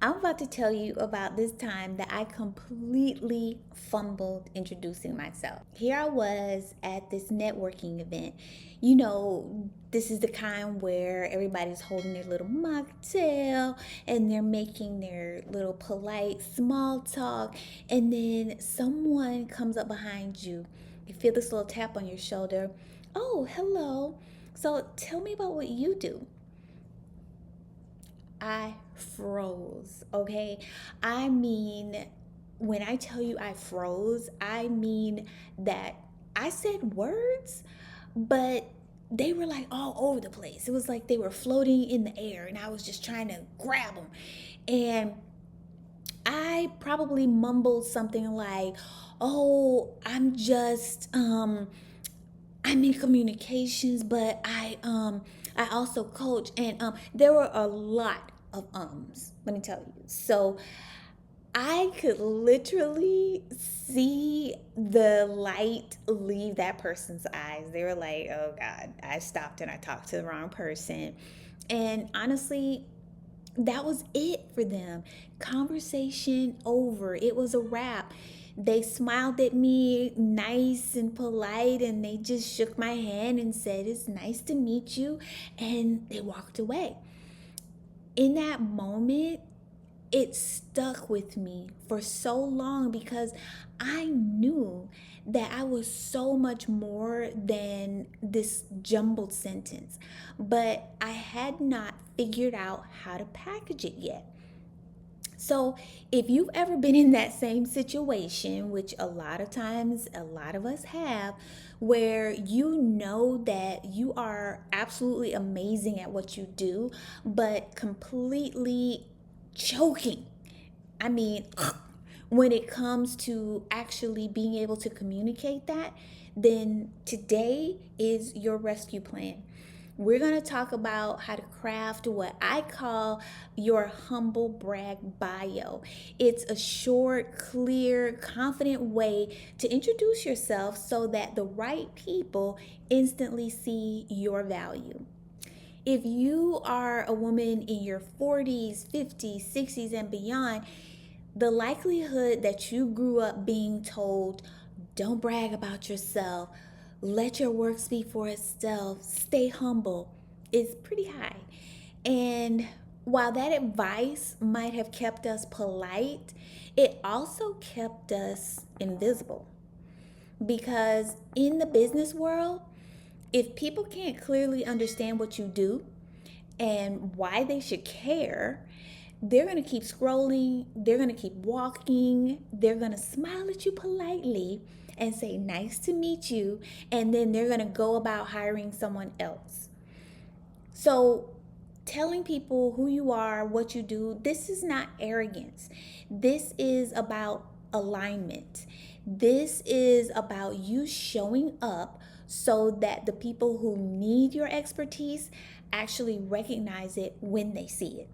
I'm about to tell you about this time that I completely fumbled introducing myself. Here I was at this networking event. This is the kind where everybody's holding their little mocktail and they're making their little polite small talk, and then someone comes up behind you. You feel this little tap on your shoulder. Oh, hello. So tell me about what you do. I froze, okay? I mean, when I tell you I froze, I mean that I said words, but they were like all over the place. It was like they were floating in the air, and I was just trying to grab them. And I probably mumbled something like, "Oh, I'm in communications, but I also coach." And there were a lot of ums, let me tell you. So I could literally see the light leave that person's eyes. They were like, "Oh God, I stopped and I talked to the wrong person." And honestly, that was it for them. Conversation over. It was a wrap. They smiled at me, nice and polite, and they just shook my hand and said, "It's nice to meet you." And they walked away. In that moment, it stuck with me for so long because I knew that I was so much more than this jumbled sentence, but I had not figured out how to package it yet. So, if you've ever been in that same situation, which a lot of times a lot of us have, where you know that you are absolutely amazing at what you do, but completely choking. I mean, when it comes to actually being able to communicate that, then today is your rescue plan. We're going to talk about how to craft what I call your humble brag bio. It's a short, clear, confident way to introduce yourself so that the right people instantly see your value. If you are a woman in your 40s, 50s, 60s, and beyond, the likelihood that you grew up being told, "Don't brag about yourself, let your work speak for itself, stay humble," is pretty high. And while that advice might have kept us polite, it also kept us invisible. Because in the business world, if people can't clearly understand what you do and why they should care, they're going to keep scrolling, they're going to keep walking, they're going to smile at you politely and say, "Nice to meet you," and then they're going to go about hiring someone else. So, telling people who you are, what you do, this is not arrogance. This is about alignment. This is about you showing up so that the people who need your expertise actually recognize it when they see it.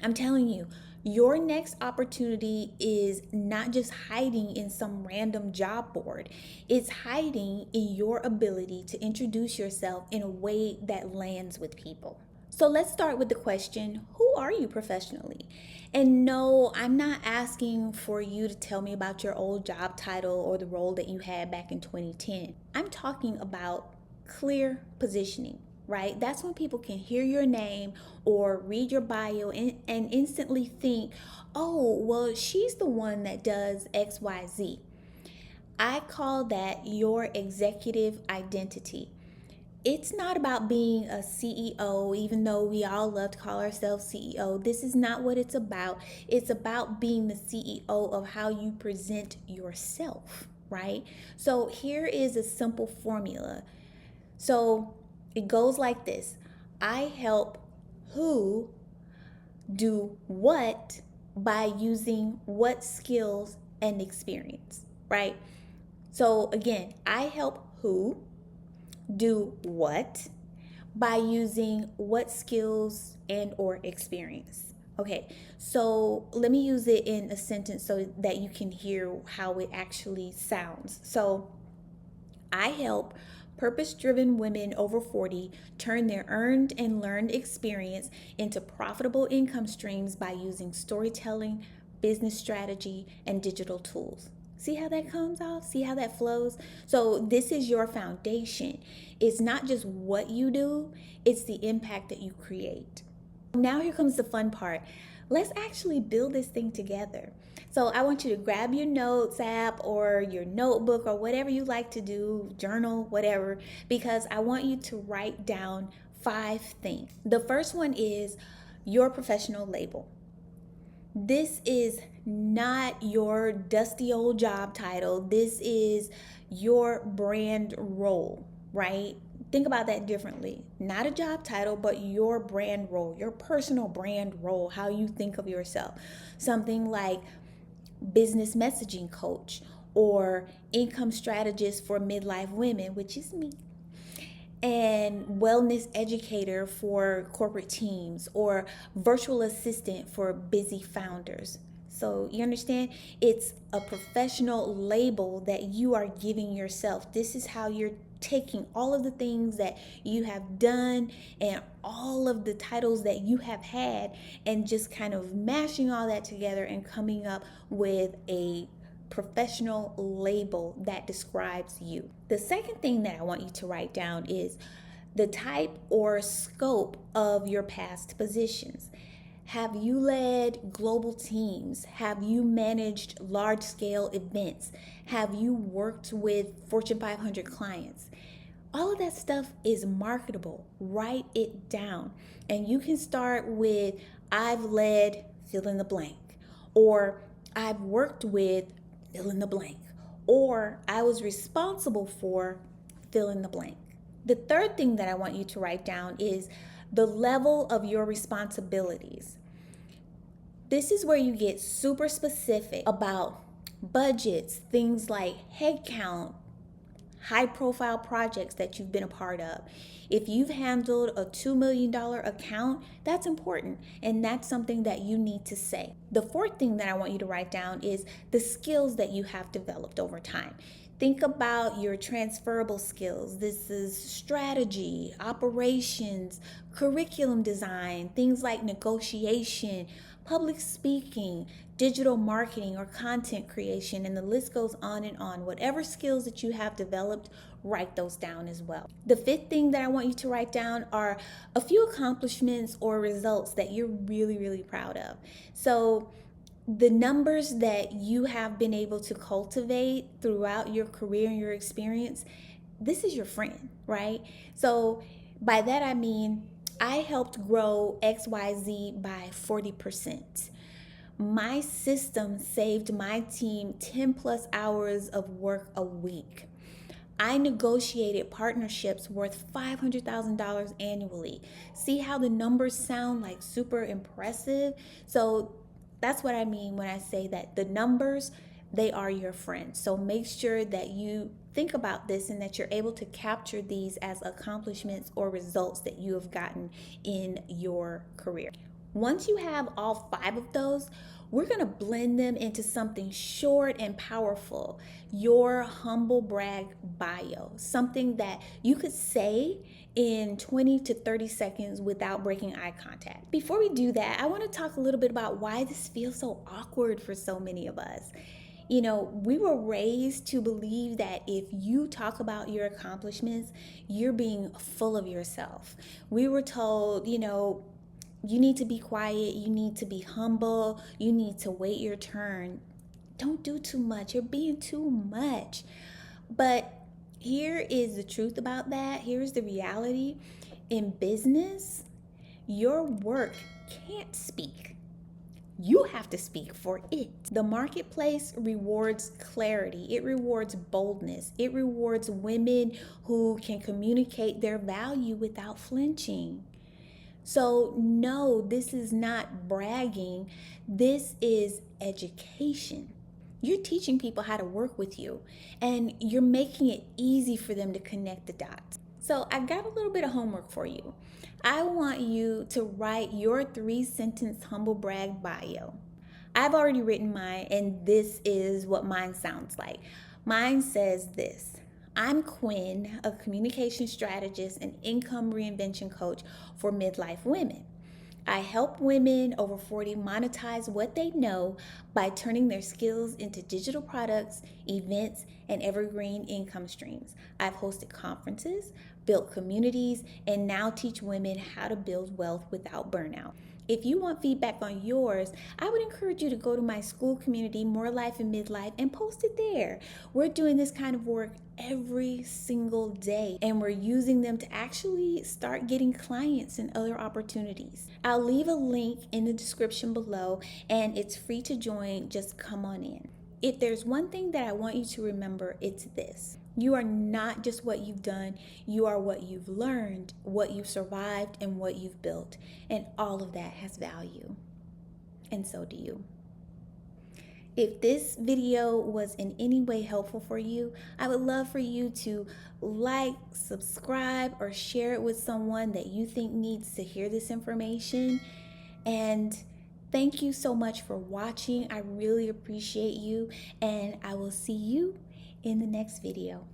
I'm telling you, your next opportunity is not just hiding in some random job board. It's hiding in your ability to introduce yourself in a way that lands with people. So let's start with the question, who are you professionally? And no, I'm not asking for you to tell me about your old job title or the role that you had back in 2010. I'm talking about clear positioning, right? That's when people can hear your name or read your bio and instantly think, "Oh, well, she's the one that does XYZ." I call that your executive identity. It's not about being a CEO, even though we all love to call ourselves CEO. This is not what it's about. It's about being the CEO of how you present yourself, right? So here is a simple formula. So it goes like this: I help who do what by using what skills and experience, right? So again, I help who do what by using what skills and or experience. Okay, so let me use it in a sentence so that you can hear how it actually sounds. So I help Purpose-driven women over 40 turn their earned and learned experience into profitable income streams by using storytelling, business strategy, and digital tools. See how that comes off? See how that flows? So, this is your foundation. It's not just what you do, it's the impact that you create. Now, here comes the fun part. Let's actually build this thing together. So, I want you to grab your notes app or your notebook or whatever you like to do, journal, whatever, because I want you to write down 5 things. The first one is your professional label. This is not your dusty old job title. This is your brand role, right? Think about that differently. Not a job title, but your brand role, your personal brand role, how you think of yourself. Something like business messaging coach or income strategist for midlife women, which is me, and wellness educator for corporate teams, or virtual assistant for busy founders. So you understand, it's a professional label that you are giving yourself. This is how you're taking all of the things that you have done and all of the titles that you have had and just kind of mashing all that together and coming up with a professional label that describes you. The second thing that I want you to write down is the type or scope of your past positions. Have you led global teams? Have you managed large scale events? Have you worked with Fortune 500 clients? All of that stuff is marketable. Write it down. And you can start with, I've led fill in the blank, or I've worked with fill in the blank, or I was responsible for fill in the blank. The third thing that I want you to write down is the level of your responsibilities. This is where you get super specific about budgets, things like headcount, high profile projects that you've been a part of. If you've handled a $2 million account, that's important, and that's something that you need to say. The fourth thing that I want you to write down is the skills that you have developed over time. Think about your transferable skills. This is strategy, operations, curriculum design, things like negotiation, public speaking, digital marketing, or content creation, and the list goes on and on. Whatever skills that you have developed, write those down as well. The fifth thing that I want you to write down are a few accomplishments or results that you're really, really proud of. So the numbers that you have been able to cultivate throughout your career and your experience, this is your friend, right? So by that I mean, I helped grow XYZ by 40%. My system saved my team 10 plus hours of work a week. I negotiated partnerships worth $500,000 annually. See how the numbers sound like super impressive? So that's what I mean when I say that the numbers, they are your friends. So make sure that you think about this and that you're able to capture these as accomplishments or results that you have gotten in your career. Once you have all 5 of those, we're going to blend them into something short and powerful, your humble brag bio, something that you could say in 20 to 30 seconds without breaking eye contact. Before we do that, I want to talk a little bit about why this feels so awkward for so many of us. You know, we were raised to believe that if you talk about your accomplishments, you're being full of yourself. We were told, you need to be quiet, you need to be humble, you need to wait your turn. Don't do too much, you're being too much. But here is the truth about that. Here's the reality. In business, your work can't speak. You have to speak for it. The marketplace rewards clarity. It rewards boldness. It rewards women who can communicate their value without flinching. So no, this is not bragging. This is education. You're teaching people how to work with you, and you're making it easy for them to connect the dots. So I got a little bit of homework for you. I want you to write your 3-sentence humble brag bio. I've already written mine, and this is what mine sounds like. Mine says this: I'm Quinn, a communication strategist and income reinvention coach for midlife women. I help women over 40 monetize what they know by turning their skills into digital products, events, and evergreen income streams. I've hosted conferences, built communities, and now teach women how to build wealth without burnout. If you want feedback on yours, I would encourage you to go to my school community, More Life and Midlife, and post it there. We're doing this kind of work every single day, and we're using them to actually start getting clients and other opportunities. I'll leave a link in the description below, and it's free to join. Just come on in. If there's one thing that I want you to remember, it's this. You are not just what you've done, you are what you've learned, what you've survived, and what you've built. And all of that has value. And so do you. If this video was in any way helpful for you, I would love for you to like, subscribe, or share it with someone that you think needs to hear this information. And thank you so much for watching. I really appreciate you, and I will see you in the next video.